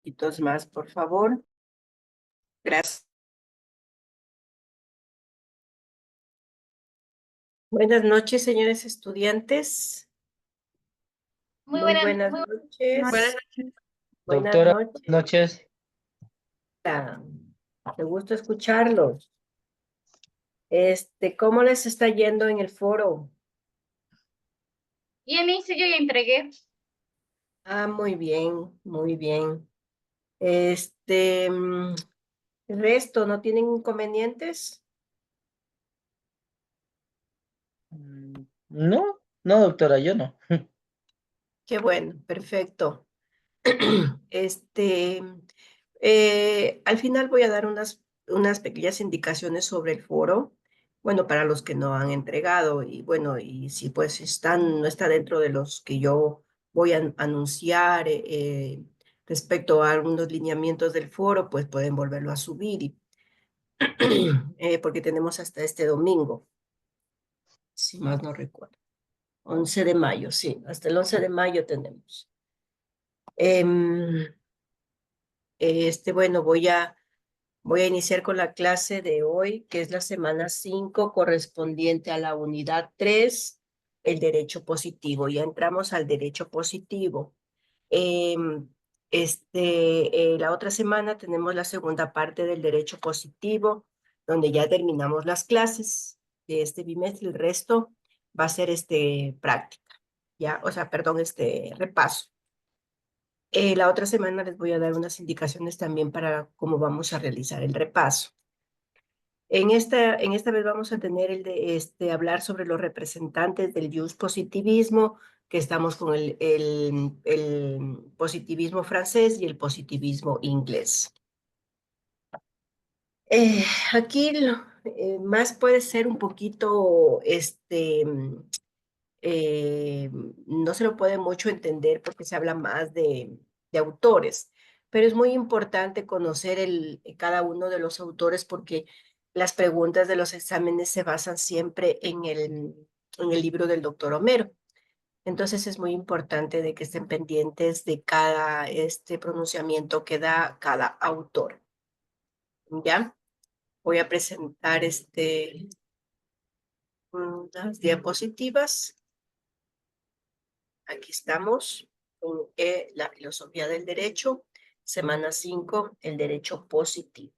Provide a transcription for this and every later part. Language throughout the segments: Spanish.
Poquitos más, por favor. Gracias. Buenas noches, señores estudiantes. Muy Muy buenas buenas noches. noches. Buenas Doctora, noches. buenas noches. Me gusta escucharlos. ¿Cómo les está yendo en el foro? Y inicio yo ya entregué. Muy bien, muy bien. El resto, ¿no tienen inconvenientes? No, no, doctora, yo no. Qué bueno, perfecto. Este, Al final voy a dar unas pequeñas indicaciones sobre el foro, bueno, para los que no han entregado y bueno, y si pues no está dentro de los que yo voy a anunciar respecto a algunos lineamientos del foro, pues pueden volverlo a subir porque tenemos hasta este domingo, si más no recuerdo. 11 de mayo, sí, hasta el 11 de mayo tenemos. Em, bueno, Voy a iniciar con la clase de hoy, que es la semana 5 correspondiente a la unidad 3, el derecho positivo. Ya entramos al derecho positivo. Em, la otra semana tenemos la segunda parte del derecho positivo, donde ya terminamos las clases de este bimestre. El resto va a ser práctica, ya, o sea, perdón, repaso. La otra semana les voy a dar unas indicaciones también para cómo vamos a realizar el repaso. En esta vez vamos a tener hablar sobre los representantes del positivismo, que estamos con el positivismo francés y el positivismo inglés. Aquí más puede ser un poquito, no se lo puede mucho entender porque se habla más de autores, pero es muy importante conocer cada uno de los autores porque las preguntas de los exámenes se basan siempre en el libro del doctor Homero. Entonces es muy importante de que estén pendientes de cada pronunciamiento que da cada autor. ¿Ya? Voy a presentar unas diapositivas. Aquí estamos con la filosofía del derecho, semana 5, el derecho positivo.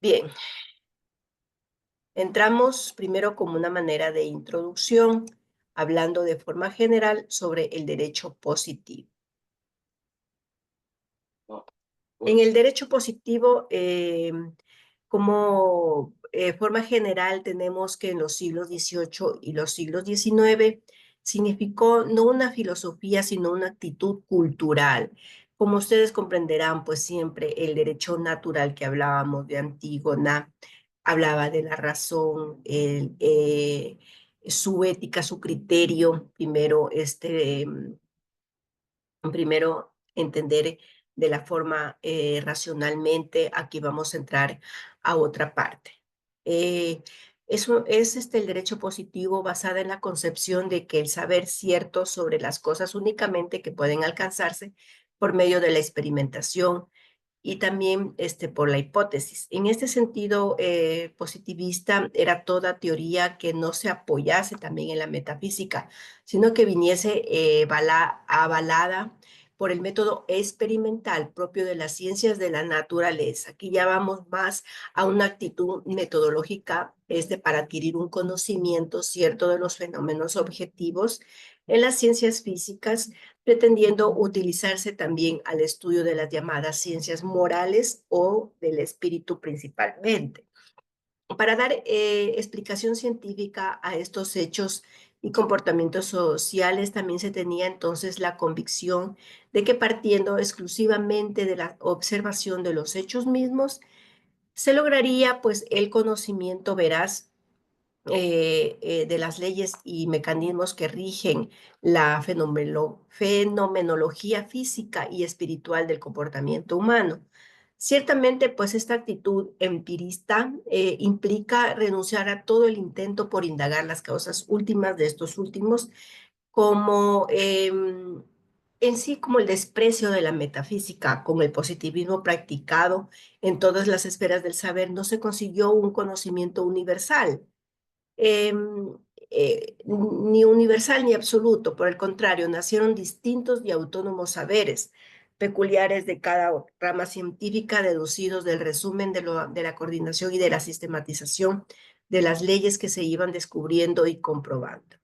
Bien, entramos primero como una manera de introducción, hablando de forma general sobre el derecho positivo. En el derecho positivo, como forma general, tenemos que en los siglos XVIII y los siglos XIX significó no una filosofía, sino una actitud cultural. Como ustedes comprenderán, pues siempre el derecho natural que hablábamos de Antígona hablaba de la razón, su ética, su criterio, primero entender de la forma racionalmente. Aquí vamos a entrar a otra parte. Eso es el derecho positivo basado en la concepción de que el saber cierto sobre las cosas únicamente que pueden alcanzarse por medio de la experimentación y también por la hipótesis. En este sentido, positivista era toda teoría que no se apoyase también en la metafísica, sino que viniese avalada por el método experimental propio de las ciencias de la naturaleza. Aquí ya vamos más a una actitud metodológica para adquirir un conocimiento cierto de los fenómenos objetivos en las ciencias físicas, pretendiendo utilizarse también al estudio de las llamadas ciencias morales o del espíritu principalmente. Para dar explicación científica a estos hechos y comportamientos sociales, también se tenía entonces la convicción de que partiendo exclusivamente de la observación de los hechos mismos, se lograría pues el conocimiento veraz de las leyes y mecanismos que rigen la fenomenología física y espiritual del comportamiento humano. Ciertamente, pues esta actitud empirista implica renunciar a todo el intento por indagar las causas últimas de estos últimos, como en sí como el desprecio de la metafísica con el positivismo practicado en todas las esferas del saber, no se consiguió un conocimiento universal, em, ni universal ni absoluto. Por el contrario, nacieron distintos y autónomos saberes peculiares de cada rama científica, deducidos del resumen de la coordinación y de la sistematización de las leyes que se iban descubriendo y comprobando.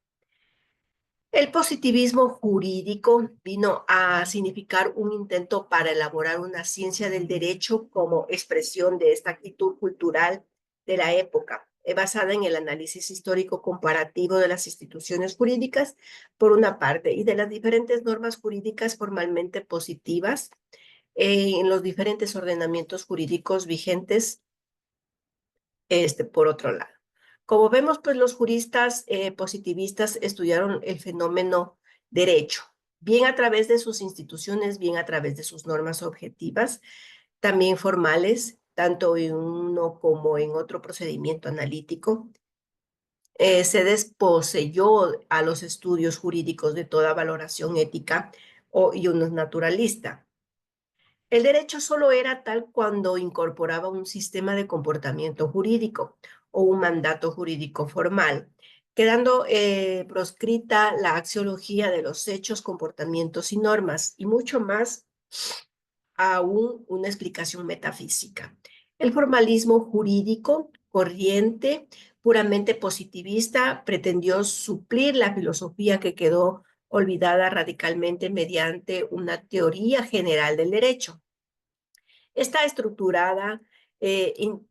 El positivismo jurídico vino a significar un intento para elaborar una ciencia del derecho como expresión de esta actitud cultural de la época, basada en el análisis histórico comparativo de las instituciones jurídicas, por una parte, y de las diferentes normas jurídicas formalmente positivas en los diferentes ordenamientos jurídicos vigentes, por otro lado. Como vemos, pues los juristas positivistas estudiaron el fenómeno derecho, bien a través de sus instituciones, bien a través de sus normas objetivas, también formales, tanto en uno como en otro procedimiento analítico. Se desposeyó a los estudios jurídicos de toda valoración ética y uno es naturalista. El derecho solo era tal cuando incorporaba un sistema de comportamiento jurídico o un mandato jurídico formal, quedando proscrita la axiología de los hechos, comportamientos y normas, y mucho más aún una explicación metafísica. El formalismo jurídico corriente, puramente positivista, pretendió suplir la filosofía que quedó olvidada radicalmente mediante una teoría general del derecho. Está estructurada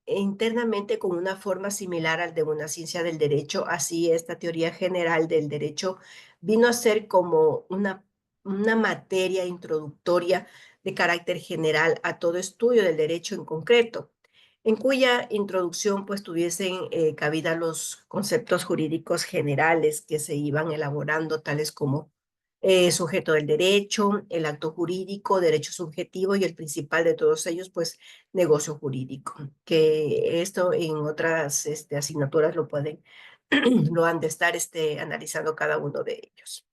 internamente con una forma similar al de una ciencia del derecho. Así, esta teoría general del derecho vino a ser como una materia introductoria de carácter general a todo estudio del derecho en concreto, en cuya introducción pues tuviesen cabida los conceptos jurídicos generales que se iban elaborando, tales como sujeto del derecho, el acto jurídico, derecho subjetivo y el principal de todos ellos, pues negocio jurídico, que esto en otras asignaturas lo pueden, lo han de estar analizando cada uno de ellos.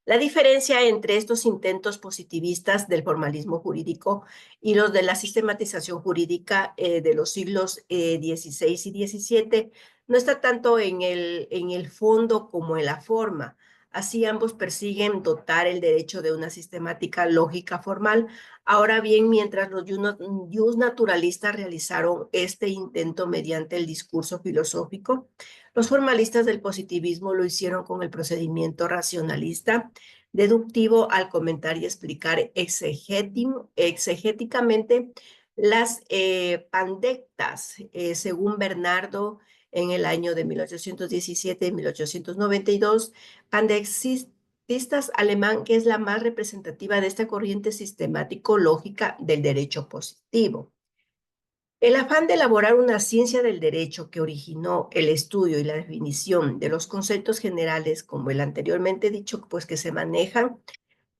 La diferencia entre estos intentos positivistas del formalismo jurídico y los de la sistematización jurídica de los siglos XVI y XVII no está tanto en el fondo como en la forma. Así ambos persiguen dotar el derecho de una sistemática lógica formal. Ahora bien, mientras los naturalistas realizaron este intento mediante el discurso filosófico, los formalistas del positivismo lo hicieron con el procedimiento racionalista, deductivo, al comentar y explicar exegéticamente las pandectas, según Bernardo, en el año de 1817 y 1892, pandectistas alemán, que es la más representativa de esta corriente sistemático-lógica del derecho positivo. El afán de elaborar una ciencia del derecho que originó el estudio y la definición de los conceptos generales, como el anteriormente dicho, pues que se manejan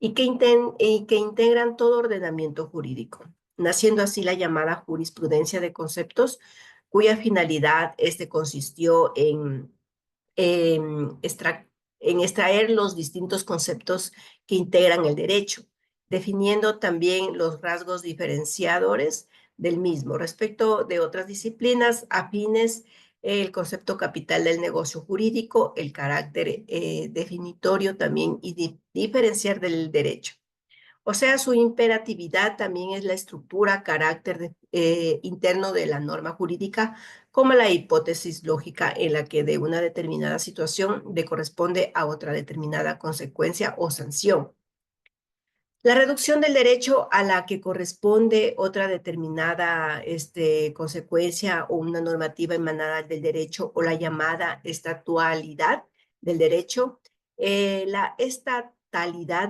y que integran todo ordenamiento jurídico, naciendo así la llamada jurisprudencia de conceptos, cuya finalidad consistió en, en extraer los distintos conceptos que integran el derecho, definiendo también los rasgos diferenciadores del mismo. Respecto de otras disciplinas afines, el concepto capital del negocio jurídico, el carácter definitorio también y diferenciar del derecho. O sea, su imperatividad también es la estructura, carácter interno de la norma jurídica, como la hipótesis lógica en la que de una determinada situación le corresponde a otra determinada consecuencia o sanción. La reducción del derecho a la que corresponde otra determinada consecuencia o una normativa emanada del derecho, o la llamada estatualidad del derecho. La estatalidad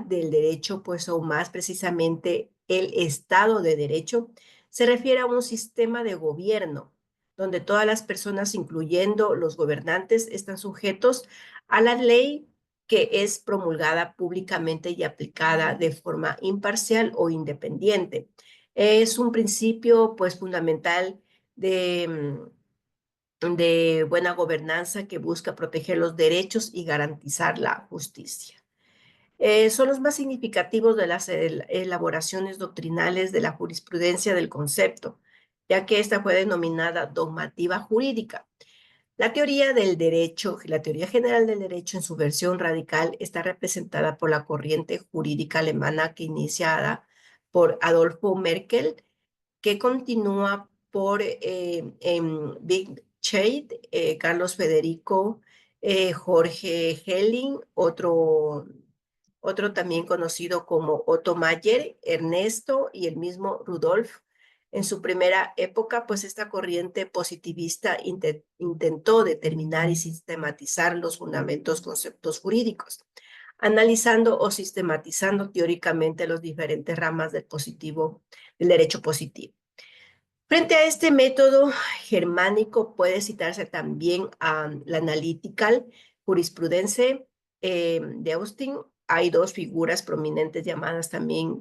del derecho, pues, o más precisamente el Estado de Derecho, se refiere a un sistema de gobierno donde todas las personas, incluyendo los gobernantes, están sujetos a la ley que es promulgada públicamente y aplicada de forma imparcial o independiente. Es un principio, pues, fundamental de buena gobernanza que busca proteger los derechos y garantizar la justicia. Son los más significativos de las elaboraciones doctrinales de la jurisprudencia del concepto, ya que esta fue denominada dogmativa jurídica. La teoría del derecho, la teoría general del derecho en su versión radical está representada por la corriente jurídica alemana que iniciada por Adolfo Merkel, que continúa por Wittgenstein, Carlos Federico, Jorge Helling, otro también conocido como Otto Mayer, Ernesto y el mismo Rudolf. En su primera época, pues esta corriente positivista intentó determinar y sistematizar los fundamentos conceptos jurídicos, analizando o sistematizando teóricamente las diferentes ramas del derecho positivo. Frente a este método germánico puede citarse también a la analytical jurisprudence de Austin. Hay dos figuras prominentes llamadas también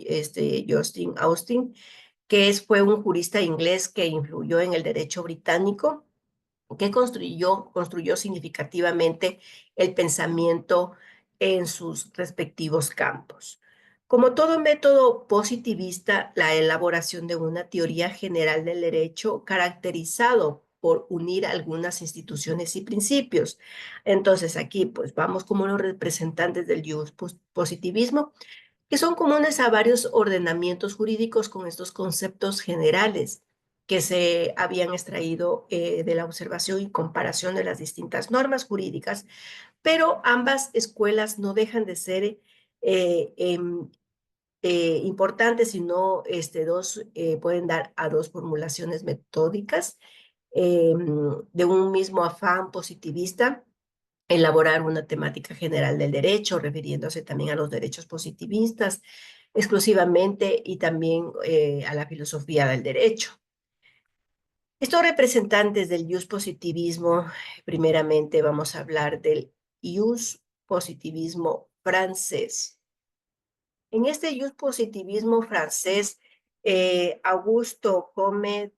Justin Austin, fue un jurista inglés que influyó en el derecho británico, que construyó significativamente el pensamiento en sus respectivos campos. Como todo método positivista, la elaboración de una teoría general del derecho caracterizado por unir algunas instituciones y principios. Entonces aquí pues vamos como los representantes del positivismo, que son comunes a varios ordenamientos jurídicos con estos conceptos generales que se habían extraído de la observación y comparación de las distintas normas jurídicas, pero ambas escuelas no dejan de ser importantes, sino pueden dar a dos formulaciones metódicas de un mismo afán positivista, elaborar una temática general del derecho, refiriéndose también a los derechos positivistas exclusivamente y también a la filosofía del derecho. Estos representantes del ius positivismo, primeramente vamos a hablar del ius positivismo francés. En este ius positivismo francés, Augusto Comte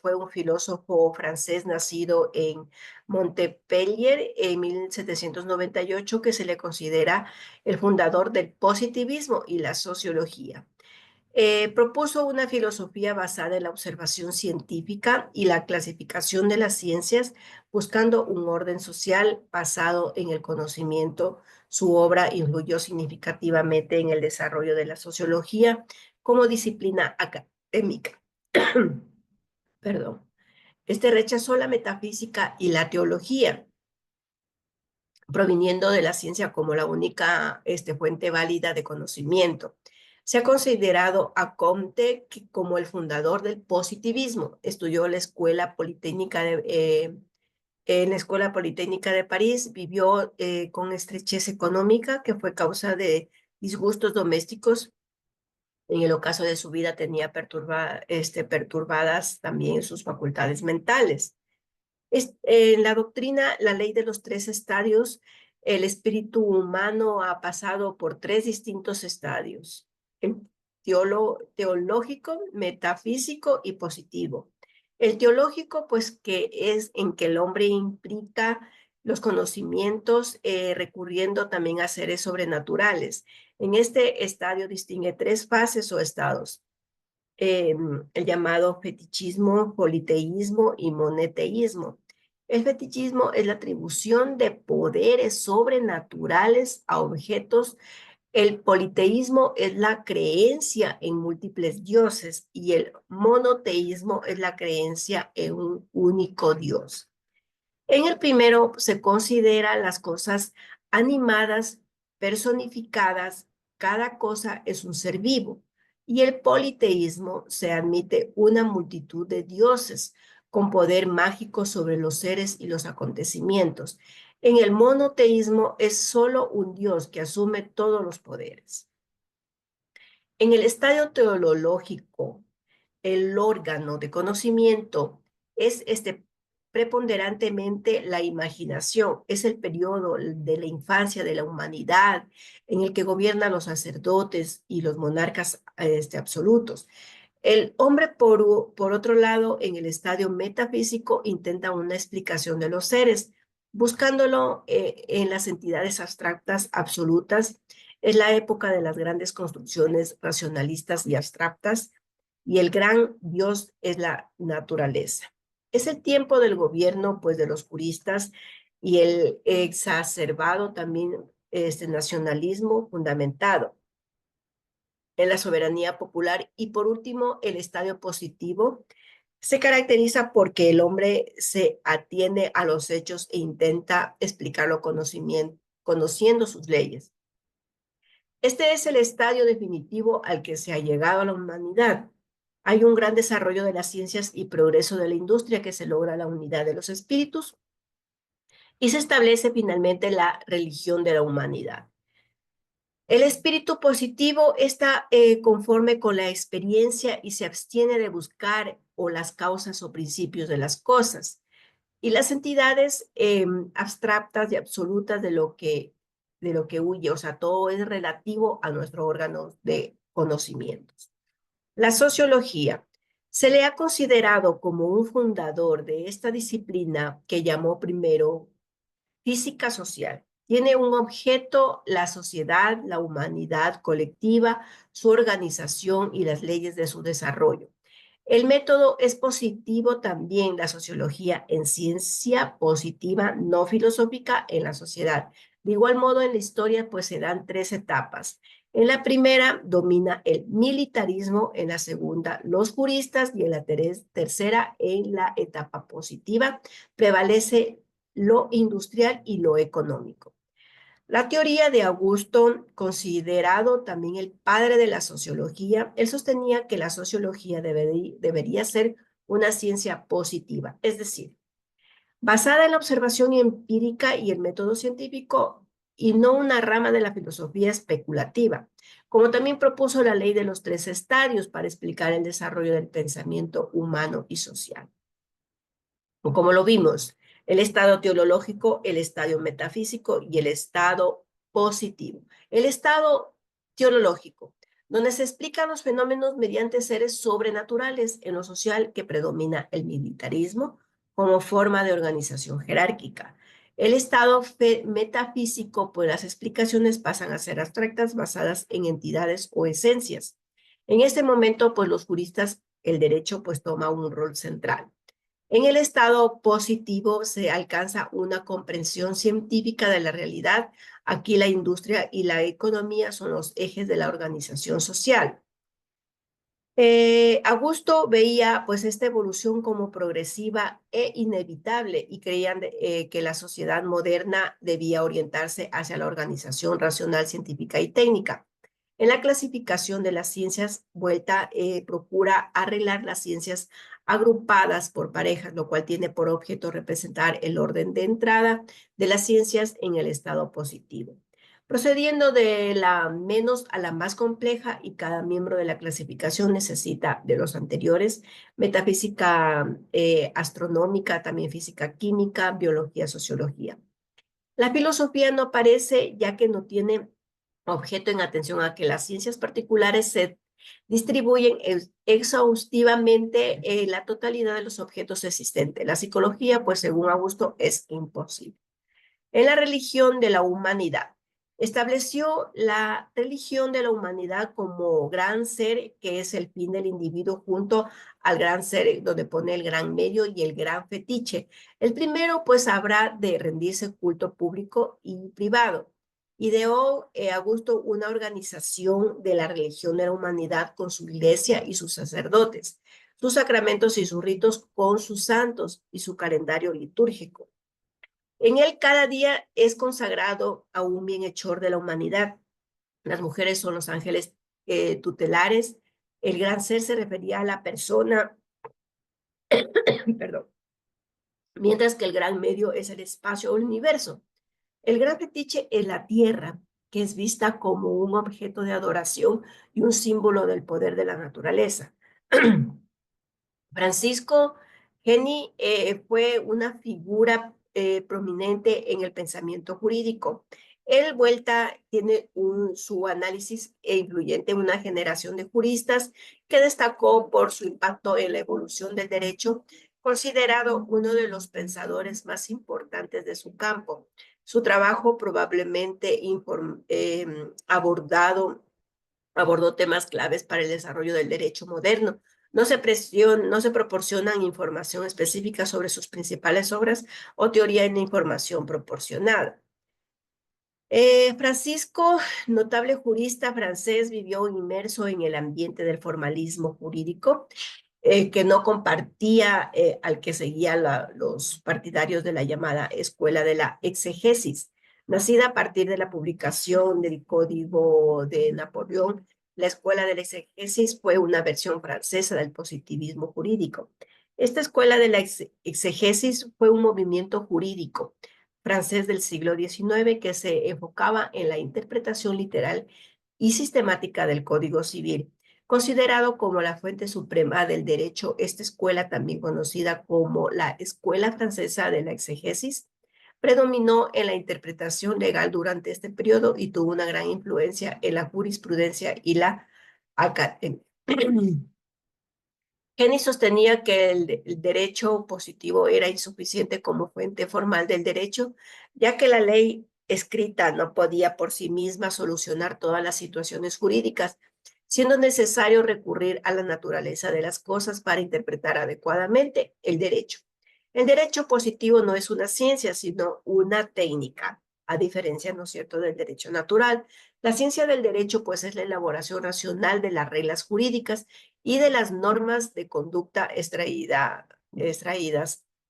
fue un filósofo francés nacido en Montpellier en 1798, que se le considera el fundador del positivismo y la sociología. Propuso una filosofía basada en la observación científica y la clasificación de las ciencias, buscando un orden social basado en el conocimiento. Su obra influyó significativamente en el desarrollo de la sociología como disciplina académica. Perdón. Rechazó la metafísica y la teología, proviniendo de la ciencia como la única fuente válida de conocimiento. Se ha considerado a Comte como el fundador del positivismo. Estudió en la Escuela Politécnica de París, vivió con estrechez económica que fue causa de disgustos domésticos. En el ocaso de su vida tenía perturbadas también sus facultades mentales. En la doctrina, la ley de los tres estadios, el espíritu humano ha pasado por tres distintos estadios: el teológico, metafísico y positivo. El teológico, pues, que es en que el hombre implica los conocimientos recurriendo también a seres sobrenaturales. En este estadio distingue tres fases o estados: el llamado fetichismo, politeísmo y monoteísmo. El fetichismo es la atribución de poderes sobrenaturales a objetos. El politeísmo es la creencia en múltiples dioses y el monoteísmo es la creencia en un único Dios. En el primero se consideran las cosas animadas, personificadas, cada cosa es un ser vivo. Y el politeísmo se admite una multitud de dioses con poder mágico sobre los seres y los acontecimientos. En el monoteísmo es solo un Dios que asume todos los poderes. En el estadio teológico, el órgano de conocimiento es preponderantemente la imaginación, es el periodo de la infancia de la humanidad en el que gobiernan los sacerdotes y los monarcas absolutos. El hombre, por otro lado, en el estadio metafísico, intenta una explicación de los seres, buscándolo en las entidades abstractas absolutas, Es la época de las grandes construcciones racionalistas y abstractas, y el gran Dios es la naturaleza. Es el tiempo del gobierno, pues, de los juristas y el exacerbado también nacionalismo fundamentado en la soberanía popular. Y por último, el estadio positivo se caracteriza porque el hombre se atiene a los hechos e intenta explicarlo conociendo sus leyes. Este es el estadio definitivo al que se ha llegado a la humanidad. Hay un gran desarrollo de las ciencias y progreso de la industria que se logra la unidad de los espíritus y se establece finalmente la religión de la humanidad. El espíritu positivo está conforme con la experiencia y se abstiene de buscar o las causas o principios de las cosas. Y las entidades abstractas y absolutas de lo que huye, o sea, todo es relativo a nuestro órgano de conocimientos. La sociología se le ha considerado como un fundador de esta disciplina que llamó primero física social. Tiene un objeto la sociedad, la humanidad colectiva, su organización y las leyes de su desarrollo. El método es positivo también, la sociología en ciencia positiva, no filosófica en la sociedad. De igual modo, en la historia, pues se dan 3 etapas. En la primera domina el militarismo, en la segunda los juristas y en la tercera, en la etapa positiva, prevalece lo industrial y lo económico. La teoría de Augusto, considerado también el padre de la sociología, él sostenía que la sociología debería ser una ciencia positiva, es decir, basada en la observación empírica y el método científico y no una rama de la filosofía especulativa, como también propuso la ley de los 3 estadios para explicar el desarrollo del pensamiento humano y social. Como lo vimos, el estado teológico, el estado metafísico y el estado positivo. El estado teológico, donde se explican los fenómenos mediante seres sobrenaturales en lo social que predomina el militarismo como forma de organización jerárquica. El estado metafísico, pues las explicaciones pasan a ser abstractas basadas en entidades o esencias. En este momento, pues los juristas, el derecho, pues toma un rol central. En el estado positivo se alcanza una comprensión científica de la realidad. Aquí la industria y la economía son los ejes de la organización social. Augusto veía pues esta evolución como progresiva e inevitable y creían que la sociedad moderna debía orientarse hacia la organización racional, científica y técnica. En la clasificación de las ciencias, Vuelta procura arreglar las ciencias agrupadas por parejas, lo cual tiene por objeto representar el orden de entrada de las ciencias en el estado positivo, procediendo de la menos a la más compleja, y cada miembro de la clasificación necesita de los anteriores: metafísica astronómica, también física química, biología, sociología. La filosofía no aparece, ya que no tiene objeto en atención a que las ciencias particulares se distribuyen exhaustivamente en la totalidad de los objetos existentes. La psicología, pues según Augusto, es imposible. En la religión de la humanidad, estableció la religión de la humanidad como gran ser, que es el fin del individuo, junto al gran ser, donde pone el gran medio y el gran fetiche. El primero, pues, habrá de rendirse culto público y privado. Ideó Augusto una organización de la religión de la humanidad con su iglesia y sus sacerdotes, sus sacramentos y sus ritos con sus santos y su calendario litúrgico. En él cada día es consagrado a un bienhechor de la humanidad. Las mujeres son los ángeles tutelares. El gran ser se refería a la persona, perdón, mientras que el gran medio es el espacio o el universo. El gran fetiche es la tierra, que es vista como un objeto de adoración y un símbolo del poder de la naturaleza. Francisco Geni fue una figura prominente en el pensamiento jurídico. Él, Vuelta, tiene su análisis influyente en una generación de juristas que destacó por su impacto en la evolución del derecho, considerado uno de los pensadores más importantes de su campo. Su trabajo probablemente abordó temas claves para el desarrollo del derecho moderno. No se proporcionan información específica sobre sus principales obras o teoría en información proporcionada. Francisco, notable jurista francés, vivió inmerso en el ambiente del formalismo jurídico, que no compartía al que seguía los partidarios de la llamada Escuela de la Exegesis. Nacida a partir de la publicación del Código de Napoleón, la Escuela de la Exegesis fue una versión francesa del positivismo jurídico. Esta Escuela de la Exegesis fue un movimiento jurídico francés del siglo XIX que se enfocaba en la interpretación literal y sistemática del Código Civil. Considerado como la fuente suprema del derecho, esta escuela, también conocida como la Escuela Francesa de la Exegesis, predominó en la interpretación legal durante este periodo y tuvo una gran influencia en la jurisprudencia y la academia. Kenny sostenía que el derecho positivo era insuficiente como fuente formal del derecho, ya que la ley escrita no podía por sí misma solucionar todas las situaciones jurídicas, siendo necesario recurrir a la naturaleza de las cosas para interpretar adecuadamente el derecho. El derecho positivo no es una ciencia, sino una técnica, a diferencia, ¿no es cierto?, del derecho natural. La ciencia del derecho, pues, es la elaboración racional de las reglas jurídicas y de las normas de conducta extraídas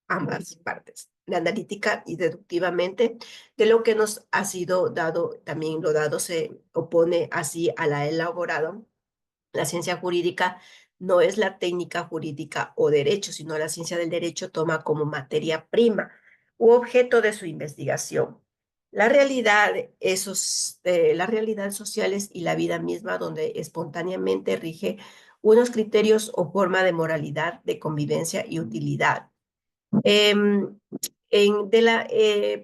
ambas partes, la analítica y deductivamente, de lo que nos ha sido dado, también lo dado se opone así a la elaborado. La ciencia jurídica no es la técnica jurídica o derecho, sino la ciencia del derecho toma como materia prima u objeto de su investigación la realidad, las realidades sociales y la vida misma, donde espontáneamente rige unos criterios o forma de moralidad, de convivencia y utilidad.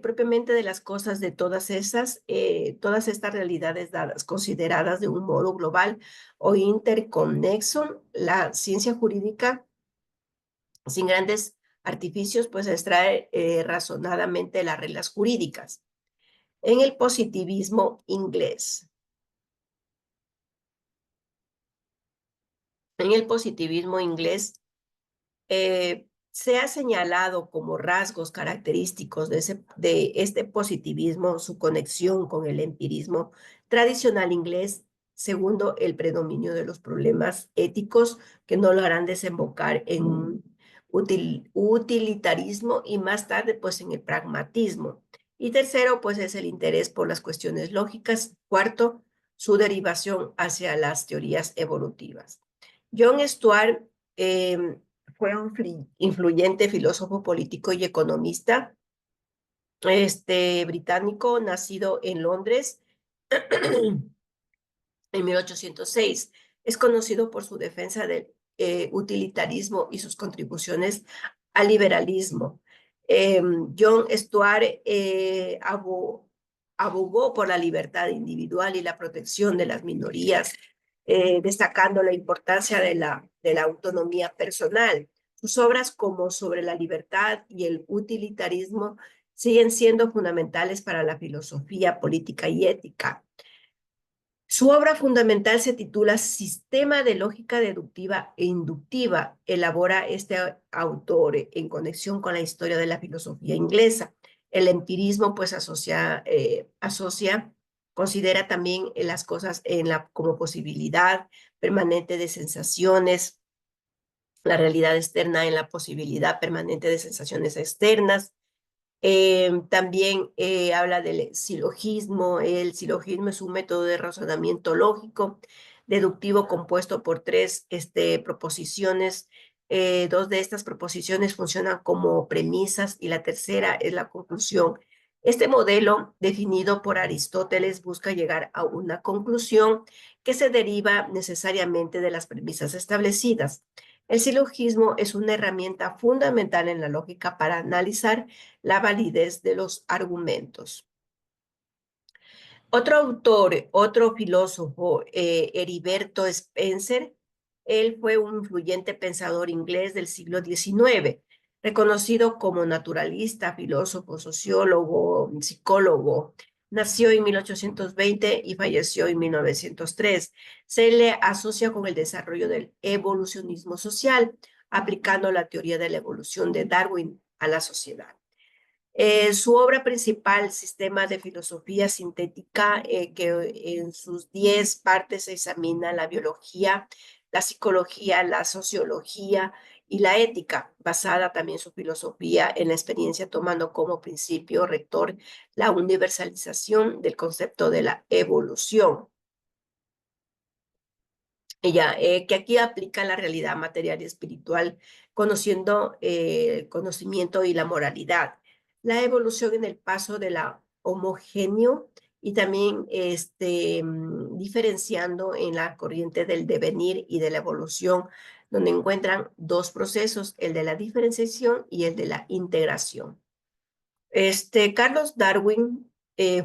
Propiamente de las cosas de todas estas realidades dadas, consideradas de un modo global o interconexo, la ciencia jurídica, sin grandes artificios, pues extrae razonadamente las reglas jurídicas. En el positivismo inglés. En el positivismo inglés se ha señalado como rasgos característicos de este positivismo su conexión con el empirismo tradicional inglés, segundo, el predominio de los problemas éticos que no lo harán desembocar en un utilitarismo y más tarde pues en el pragmatismo. Y tercero, pues es el interés por las cuestiones lógicas. Cuarto, su derivación hacia las teorías evolutivas. John Stuart fue un influyente filósofo político y economista británico, nacido en Londres en 1806. Es conocido por su defensa del utilitarismo y sus contribuciones al liberalismo. John Stuart abogó por la libertad individual y la protección de las minorías, destacando la importancia de la autonomía personal. Sus obras como Sobre la libertad y el utilitarismo siguen siendo fundamentales para la filosofía política y ética. Su obra fundamental se titula Sistema de lógica deductiva e inductiva. Elabora este autor en conexión con la historia de la filosofía inglesa. El empirismo, pues, considera también las cosas como posibilidad permanente de sensaciones, la realidad externa en la posibilidad permanente de sensaciones externas. También habla del silogismo. El silogismo es un método de razonamiento lógico, deductivo, compuesto por tres proposiciones. Dos de estas proposiciones funcionan como premisas y la tercera es la conclusión. Este modelo, definido por Aristóteles, busca llegar a una conclusión que se deriva necesariamente de las premisas establecidas. El silogismo es una herramienta fundamental en la lógica para analizar la validez de los argumentos. Otro autor, otro filósofo, Heriberto Spencer, él fue un influyente pensador inglés del siglo XIX. reconocido como naturalista, filósofo, sociólogo, psicólogo. Nació en 1820 y falleció en 1903. Se le asocia con el desarrollo del evolucionismo social, aplicando la teoría de la evolución de Darwin a la sociedad. Su obra principal, Sistema de Filosofía Sintética, que en sus 10 partes examina la biología, la psicología, la sociología y la ética, basada también su filosofía en la experiencia, tomando como principio rector la universalización del concepto de la evolución. Que aquí aplica la realidad material y espiritual, conociendo el conocimiento y la moralidad. La evolución en el paso de la homogéneo y también diferenciando en la corriente del devenir y de la evolución, donde encuentran dos procesos, el de la diferenciación y el de la integración. Carlos Darwin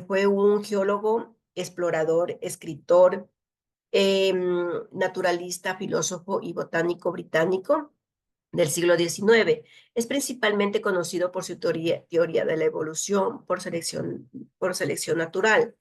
fue un geólogo, explorador, escritor, naturalista, filósofo y botánico británico del siglo XIX. Es principalmente conocido por su teoría de la evolución por selección natural.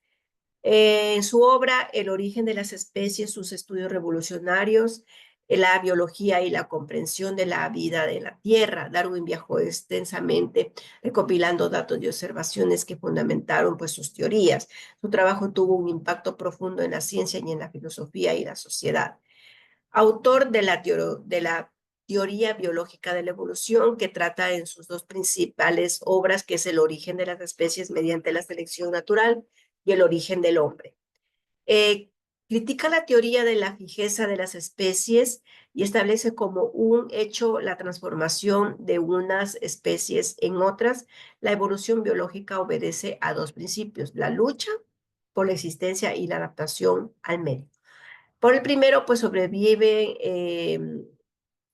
En su obra El origen de las especies, sus estudios revolucionarios, la biología y la comprensión de la vida de la Tierra, Darwin viajó extensamente recopilando datos y observaciones que fundamentaron pues, sus teorías. Su trabajo tuvo un impacto profundo en la ciencia y en la filosofía y la sociedad. Autor de la teoría biológica de la evolución, que trata en sus dos principales obras, que es El origen de las especies mediante la selección natural y El origen del hombre. Critica la teoría de la fijeza de las especies y establece como un hecho la transformación de unas especies en otras. La evolución biológica obedece a dos principios: la lucha por la existencia y la adaptación al medio. Por el primero, pues sobreviven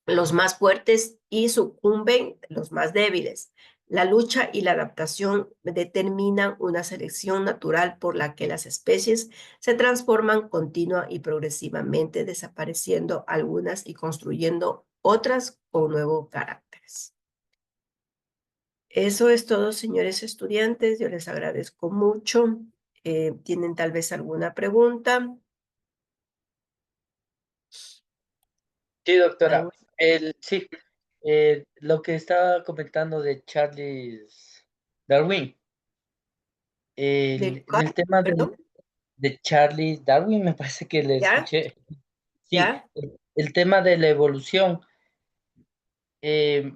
los más fuertes y sucumben los más débiles. La lucha y la adaptación determinan una selección natural por la que las especies se transforman continua y progresivamente, desapareciendo algunas y construyendo otras con nuevos caracteres. Eso es todo, señores estudiantes. Yo les agradezco mucho. ¿Tienen tal vez alguna pregunta? Sí, doctora. ¿Algo? Sí, lo que estaba comentando de Charles Darwin, ¿De en el cuál? tema Perdón. de Charles Darwin, me parece que le ¿Ya? escuché. Sí, ¿Ya? el tema de la evolución, eh,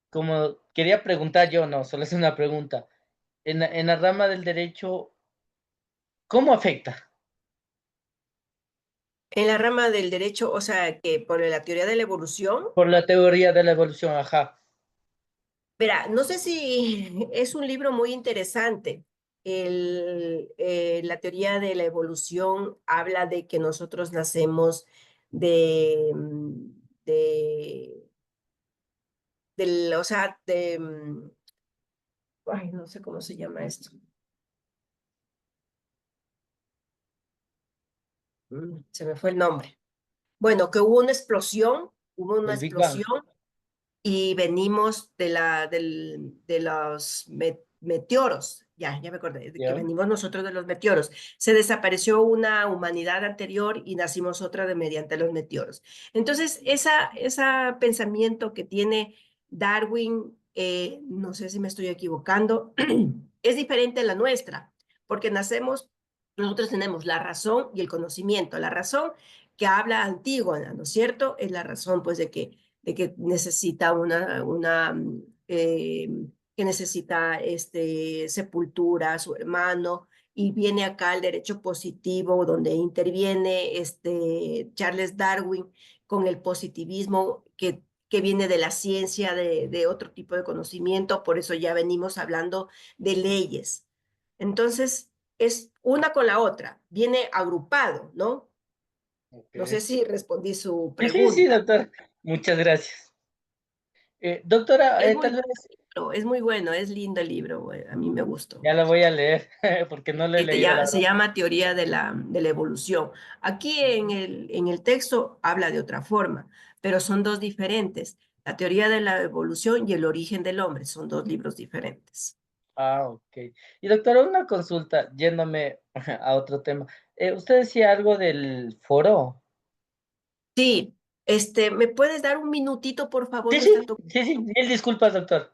como quería preguntar yo, no, solo es una pregunta. En la rama del derecho, ¿cómo afecta? En la rama del derecho, o sea, que por la teoría de la evolución, Por la teoría de la evolución, ajá. verá, no sé si es un libro muy interesante. La teoría de la evolución habla de que nosotros nacemos de, de, o sea, ay, no sé cómo se llama esto. Se me fue el nombre. Bueno, que hubo una Del Big Bang. explosión y venimos de los meteoros. Ya me acordé, de que ¿Ya? venimos nosotros de los meteoros. Se desapareció una humanidad anterior y nacimos otra mediante los meteoros. Entonces, ese pensamiento que tiene Darwin, no sé si me estoy equivocando, es diferente a la nuestra, porque nosotros tenemos la razón y el conocimiento. La razón que habla Antígona, ¿no es cierto? Es la razón, pues, de que necesita eh, que necesita sepultura a su hermano, y viene acá el derecho positivo, donde interviene Charles Darwin con el positivismo que viene de la ciencia, de otro tipo de conocimiento. Por eso ya venimos hablando de leyes. Entonces, es una con la otra, viene agrupado, ¿no? Ok. No sé si respondí su Sí, sí, sí, pregunta. doctor. Muchas gracias. Doctora, Es muy tal bueno vez el libro, es muy bueno, es lindo el libro, a mí me gustó. ya lo voy a leer, porque no lo he leído, la Se verdad. llama Teoría de la Evolución. Aquí en el texto habla de otra forma, pero son dos diferentes. La teoría de la evolución y el origen del hombre son dos libros diferentes. Ah, ok. Y doctora, una consulta, yéndome a otro tema. Usted decía algo del foro. Sí, ¿me puedes dar un minutito, por favor? Sí, Me sí, están tocando. sí, sí, mil disculpas, doctor.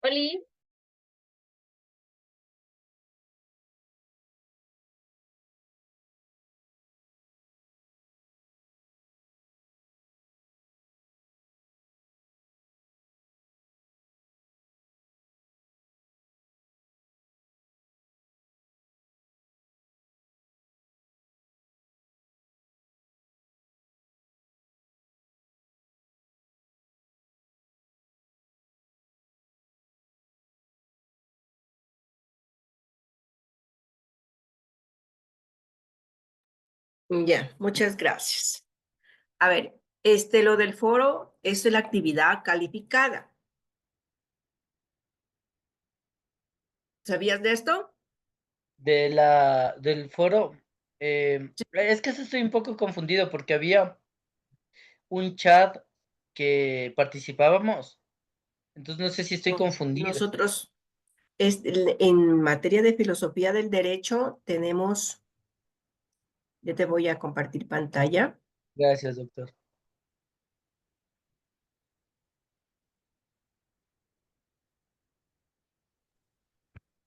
Oli, Ya, muchas gracias. A ver, lo del foro es la actividad calificada. ¿Sabías de esto? Del foro, es que estoy un poco confundido porque había un chat que participábamos, entonces no sé si estoy No, confundido. nosotros, en materia de filosofía del derecho, tenemos, yo te voy a compartir pantalla. Gracias, doctor.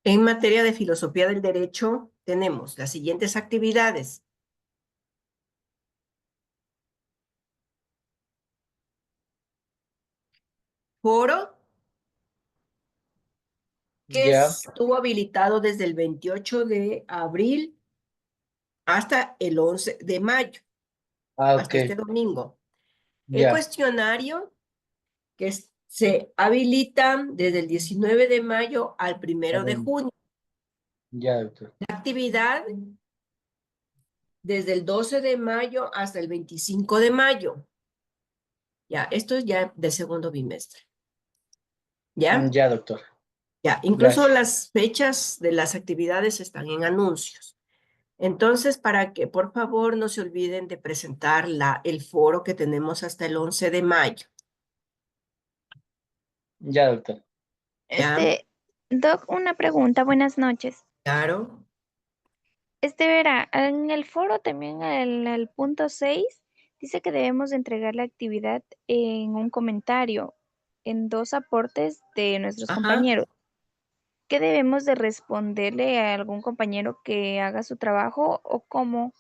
En materia de filosofía del derecho, tenemos las siguientes actividades. Foro, que Ya, estuvo habilitado desde el 28 de abril hasta el 11 de mayo, ah, ok, hasta este domingo. El ya, cuestionario, se habilita desde el 19 de mayo al 1 de caramba, junio. ya, doctor. La actividad desde el 12 de mayo hasta el 25 de mayo. Ya, esto es ya del segundo bimestre. ¿Ya? Ya, doctor. Ya, incluso Gracias. las fechas de las actividades están en anuncios. Entonces, para que por favor no se olviden de presentar el foro que tenemos hasta el 11 de mayo. Ya, doctor. ¿Ya? Doc, una pregunta, buenas noches. Claro. Verá, en el foro también el punto 6 dice que debemos de entregar la actividad en un comentario, en dos aportes de nuestros Ajá. compañeros. ¿Qué debemos de responderle a algún compañero que haga su trabajo o cómo?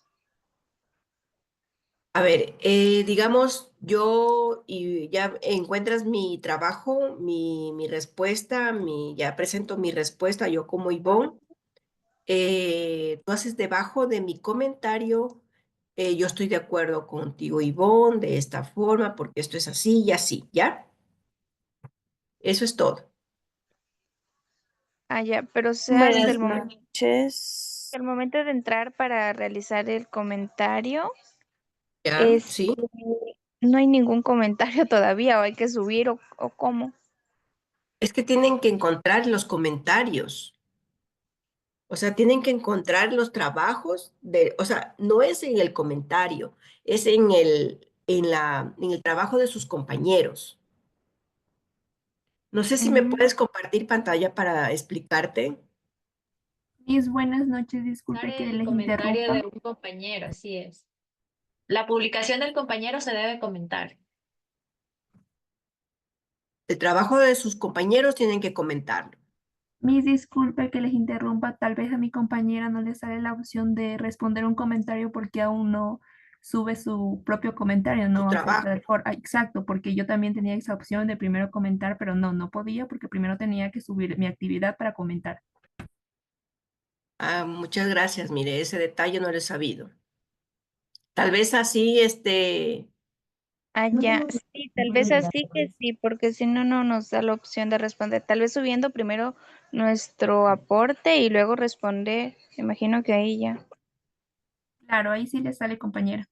A ver, digamos, yo y ya encuentras mi trabajo, mi respuesta, ya presento mi respuesta, yo como Ivonne. Tú haces debajo de mi comentario, yo estoy de acuerdo contigo, Ivonne, de esta forma, porque esto es así y así, ¿ya? Eso es todo. Ah, ya, pero sea hasta Buenas noches. el momento de entrar para realizar el comentario, ¿Ya? es, ¿Sí? no hay ningún comentario todavía o hay que subir o cómo. Es que tienen que encontrar los comentarios. O sea, tienen que encontrar los trabajos o sea, no es en el comentario, es en el trabajo de sus compañeros. No sé si me puedes compartir pantalla para explicarte. Mis buenas noches, disculpe que El les comentario interrumpa. de un compañero, así es. La publicación del compañero se debe comentar. El trabajo de sus compañeros tienen que comentarlo. Mis disculpe que les interrumpa, tal vez a mi compañera no le sale la opción de responder un comentario porque aún no sube su propio comentario, Su ¿no? trabajo. Acerca del foro. Ah, exacto, porque yo también tenía esa opción de primero comentar, pero no podía porque primero tenía que subir mi actividad para comentar. Ah, muchas gracias. Mire, ese detalle no lo he sabido. Tal vez así, Ah, ya, sí, tal vez así que sí, porque si no, no nos da la opción de responder. Tal vez subiendo primero nuestro aporte y luego responder. Imagino que ahí ya. Claro, ahí sí le sale compañera.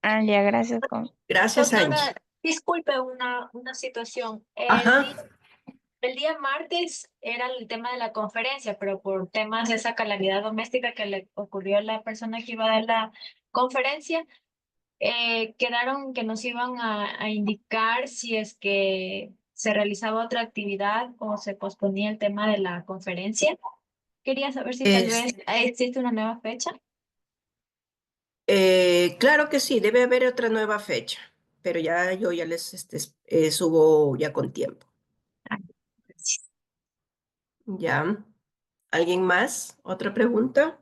Ah, ya, gracias, gracias, Angie. Doctora, disculpe una situación. Ajá. El día martes era el tema de la conferencia, pero por temas de esa calamidad doméstica que le ocurrió a la persona que iba a dar la conferencia, quedaron que nos iban a indicar si es que se realizaba otra actividad o se posponía el tema de la conferencia. Quería saber si tal Es- vez existe una nueva fecha. claro que sí, debe haber otra nueva fecha, pero ya yo ya les subo ya con tiempo. Ah, gracias. ¿Ya? ¿Alguien más? ¿Otra pregunta?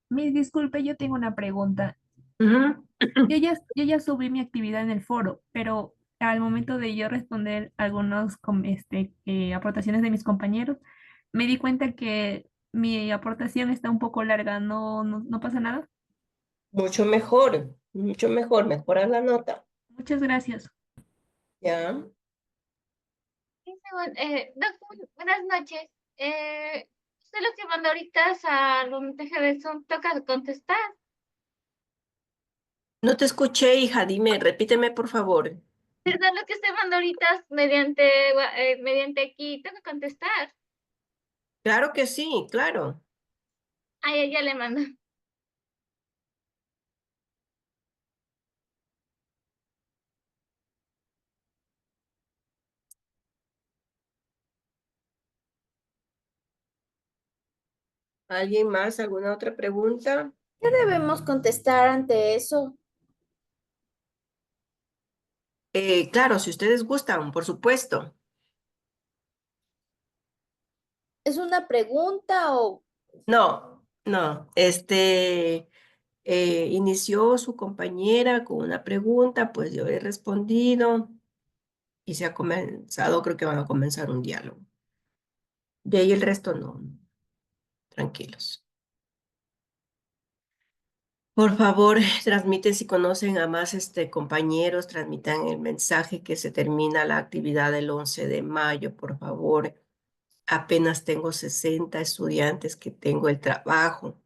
Mis disculpe, yo tengo una pregunta. Ujú. Yo ya subí mi actividad en el foro, pero al momento de yo responder algunas aportaciones de mis compañeros, me di cuenta que mi aportación está un poco larga, no pasa nada. Mucho mejor, mejorar la nota. Muchas gracias. ¿Ya? Sí, buenas noches. Usted lo que manda ahorita a los mensajes de Zoom, toca contestar. No te escuché, hija, dime, repíteme, por favor. ¿Verdad lo que usted manda ahorita mediante aquí? Toca contestar. Claro que sí, claro. Ah, ya le mando. ¿Alguien más? ¿Alguna otra pregunta? ¿Qué debemos contestar ante eso? Claro, si ustedes gustan, por supuesto. ¿Es una pregunta o No, no. Inició su compañera con una pregunta, pues yo he respondido y se ha comenzado, creo que van a comenzar un diálogo. De ahí el resto no, tranquilos. Por favor, transmiten si conocen a más compañeros, transmitan el mensaje que se termina la actividad del 11 de mayo, por favor. Apenas tengo 60 estudiantes que tengo el trabajo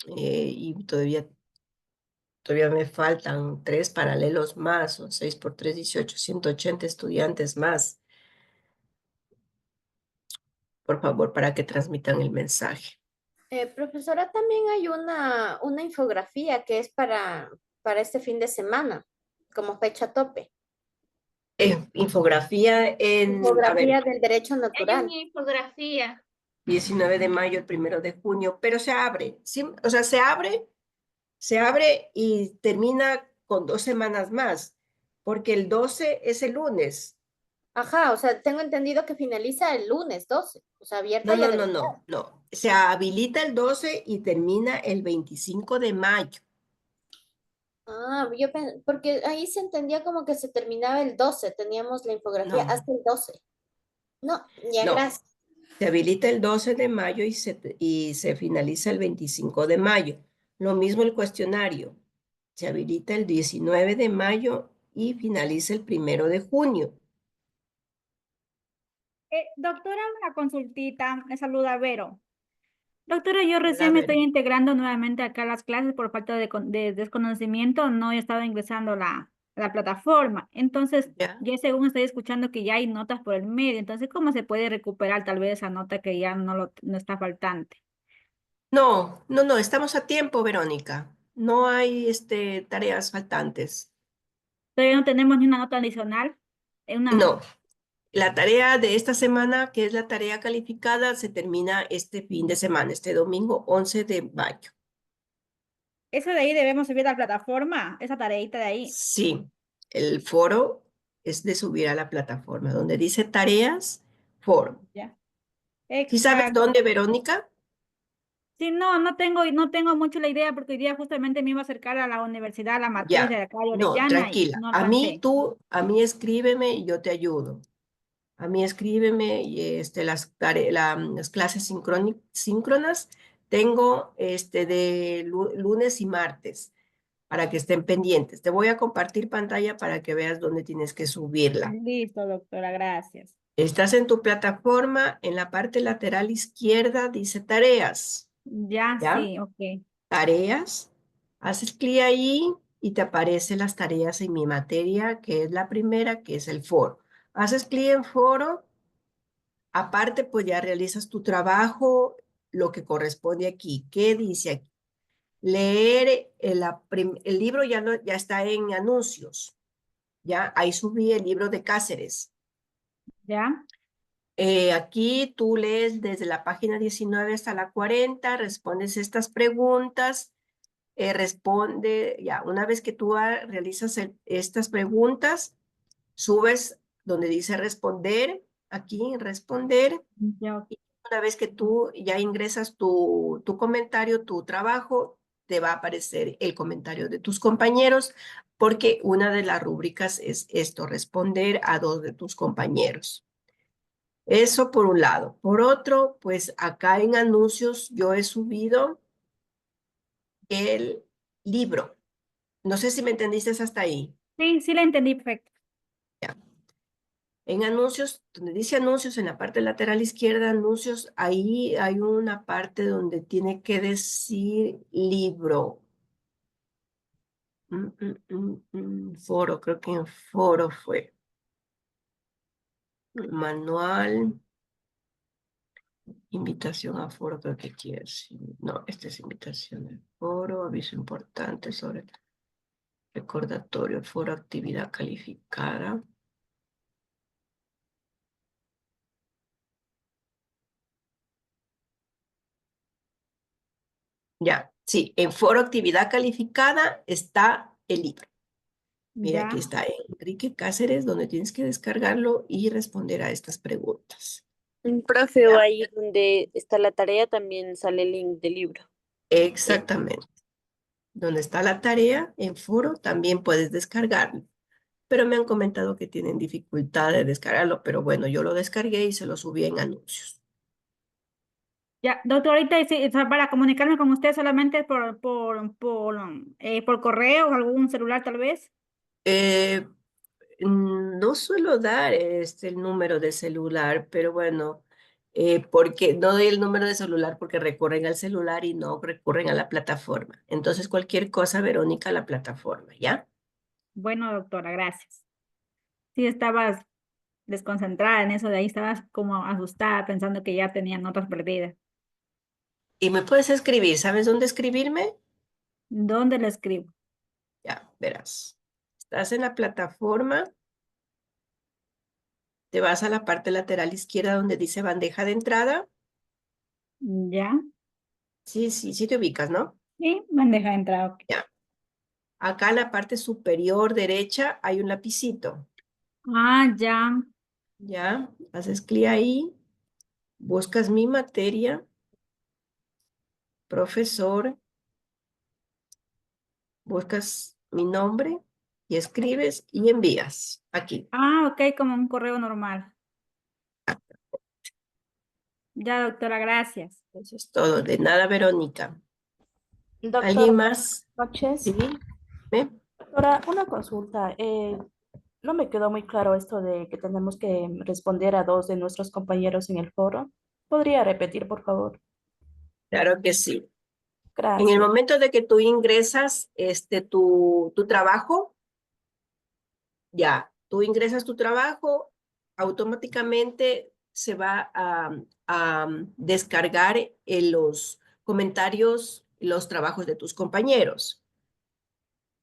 y todavía me faltan 3 paralelos más, son 6 por 3, 18, 180 estudiantes más. Por favor, para que transmitan el mensaje. profesora, también hay una infografía que es para este fin de semana, como fecha tope? Infografía a ver, Infografía del derecho Hay natural. una infografía. 19 de mayo, el 1 de junio, pero se abre, ¿sí? O sea, se abre y termina con 2 semanas más, porque el 12 es el lunes. Ajá, o sea, tengo entendido que finaliza el lunes 12, o sea, abierta No, ya no, debe no, estar. no, no. Se habilita el 12 y termina el 25 de mayo. Ah, porque ahí se entendía como que se terminaba el 12, teníamos la infografía No, hasta el 12. No, ya no. gracias. Se habilita el 12 de mayo y se finaliza el 25 de mayo. Lo mismo el cuestionario. Se habilita el 19 de mayo y finaliza el 1 de junio. Doctora, una consultita, me saluda Vero. Doctora, yo Hola, recién me estoy Vero. integrando nuevamente acá a las clases por falta de desconocimiento, no he estado ingresando la plataforma. Entonces, ¿Ya? ya según estoy escuchando que ya hay notas por el medio, entonces, ¿cómo se puede recuperar tal vez esa nota que ya no está faltante? No, no, no, estamos a tiempo, Verónica. No hay tareas faltantes. Todavía no tenemos ni una nota adicional. No, la tarea de esta semana, que es la tarea calificada, se termina este fin de semana, este domingo 11 de mayo. Eso de ahí debemos subir a la plataforma, esa tareita de ahí. Sí, el foro es de subir a la plataforma, donde dice tareas, foro. Ya. ¿Sí sabes Exacto. dónde, Verónica? Sí, no tengo mucho la idea porque hoy día justamente me iba a acercar a la universidad, a la matriz de Ya, acá de no, Orellana y tranquila. no alcancé. A mí escríbeme y yo te ayudo. A mí escríbeme y las clases síncronas tengo de lunes y martes para que estén pendientes. Te voy a compartir pantalla para que veas dónde tienes que subirla. Listo, doctora, gracias. Estás en tu plataforma, en la parte lateral izquierda dice tareas, Ya, ¿ya? sí, ok. Tareas, haces clic ahí y te aparecen las tareas en mi materia, que es la primera, que es el foro. Haces clic en foro. Aparte, pues ya realizas tu trabajo, lo que corresponde aquí. ¿Qué dice aquí? Leer el libro ya está en anuncios. Ya, ahí subí el libro de Cáceres. Ya, Aquí tú lees desde la página 19 hasta la 40, respondes estas preguntas, ya, una vez que tú realizas estas preguntas, subes donde dice responder, aquí responder. ya, Y una vez que tú ya ingresas tu comentario, tu trabajo, te va a aparecer el comentario de tus compañeros, porque una de las rúbricas es esto, responder a dos de tus compañeros. Eso por un lado. Por otro, pues acá en anuncios yo he subido el libro. No sé si me entendiste hasta ahí. sí, la entendí perfecto. En anuncios, donde dice anuncios, en la parte lateral izquierda, anuncios, ahí hay una parte donde tiene que decir libro. Foro, creo que en foro fue. Manual, invitación a foro, creo que quiere decir. No, esta es invitación al foro, aviso importante sobre recordatorio, foro, actividad calificada. Ya, sí, en foro, actividad calificada está el libro. Mira, Ya, aquí está Enrique Cáceres, donde tienes que descargarlo y responder a estas preguntas. Profe, o ¿Ya? ahí donde está la tarea también sale el link del libro. Exactamente. Donde está la tarea, en foro, también puedes descargarlo. Pero me han comentado que tienen dificultad de descargarlo, pero bueno, yo lo descargué y se lo subí en anuncios. ya, doctora, ahorita o sea, para comunicarme con usted solamente por correo o algún celular tal vez. Eh, no suelo dar el número de celular, pero bueno, porque no doy el número de celular porque recurren al celular y no recurren a la plataforma. Entonces, cualquier cosa, Verónica, a la plataforma, ¿ya? Bueno, doctora, gracias. Sí, estabas desconcentrada en eso de ahí, estabas como asustada pensando que ya tenía notas perdidas. Y me puedes escribir, ¿sabes dónde escribirme? ¿Dónde lo escribo? Ya, verás. Estás en la plataforma, te vas a la parte lateral izquierda donde dice bandeja de entrada. Ya, Sí, sí, sí te ubicas, ¿no? sí, bandeja de entrada. Ok. Ya. Acá en la parte superior derecha hay un lapicito. Ah, ya. Ya, haces clic ahí, buscas mi materia, profesor, buscas mi nombre y escribes y envías aquí. Ah, ok, como un correo normal. Ya, doctora, gracias. Eso es todo. De nada, Verónica. Doctora, ¿Alguien más? noches. Sí. ¿Eh? Doctora, una consulta. No me quedó muy claro esto de que tenemos que responder a dos de nuestros compañeros en el foro. ¿Podría repetir, por favor? Claro que sí. En el Gracias. momento de que tú ingresas tu trabajo, ya, tú ingresas tu trabajo, automáticamente se va a descargar los comentarios, los trabajos de tus compañeros.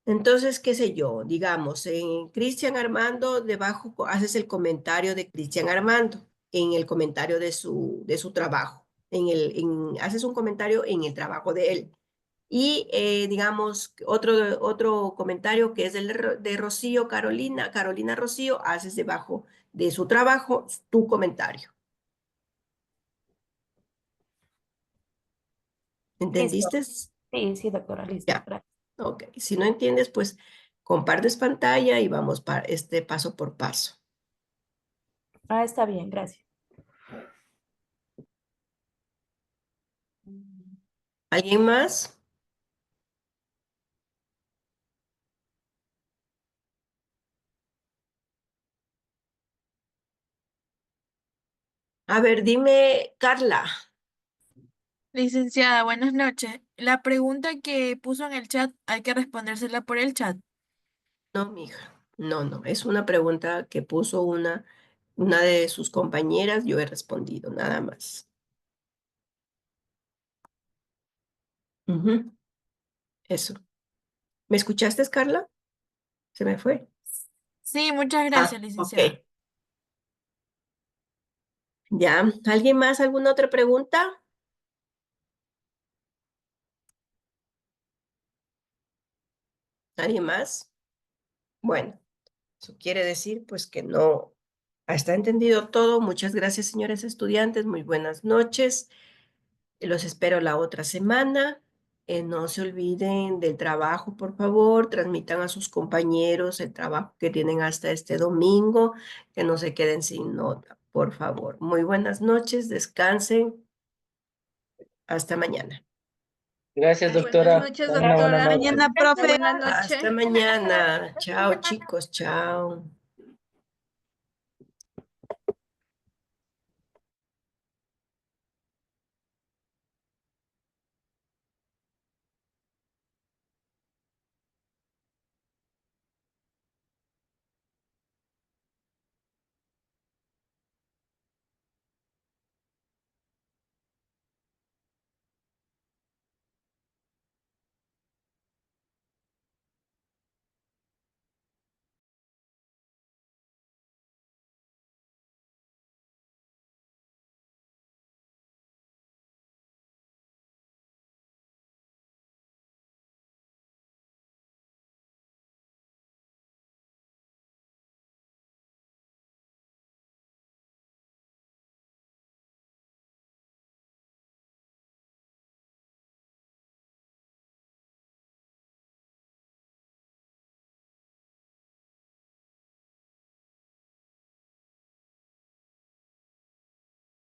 Entonces, qué sé yo, digamos, en Cristian Armando, debajo haces el comentario de Cristian Armando, en el comentario de su trabajo, haces un comentario en el trabajo de él. Y digamos, otro comentario que es de Rocío Carolina, Carolina Rocío, haces debajo de su trabajo tu comentario. Listo. ¿Entendiste? Sí, doctora, listo. Ya. Gracias. Ok. Si no entiendes, pues compartes pantalla y vamos paso por paso. Ah, está bien, gracias. ¿Alguien más? A ver, dime, Carla. Licenciada, buenas noches. La pregunta que puso en el chat, hay que respondérsela por el chat. No, mija. No, no. Es una pregunta que puso una de sus compañeras. Yo he respondido, nada más. Ujú. Eso. ¿Me escuchaste, Carla? Se me fue. Sí, muchas gracias, Ok. licenciada. Ya. ¿Alguien más? ¿Alguna otra pregunta? ¿Nadie más? Bueno, eso quiere decir pues que no está entendido todo. Muchas gracias, señores estudiantes. Muy buenas noches. Los espero la otra semana. No se olviden del trabajo, por favor. Transmitan a sus compañeros el trabajo que tienen hasta este domingo. Que no se queden sin nota, por favor. Muy buenas noches. Descansen. Hasta mañana. Gracias, Buenas doctora. noches, Una buena doctora. noche. Buenas noches. Hasta mañana. Chao, chicos. Chao.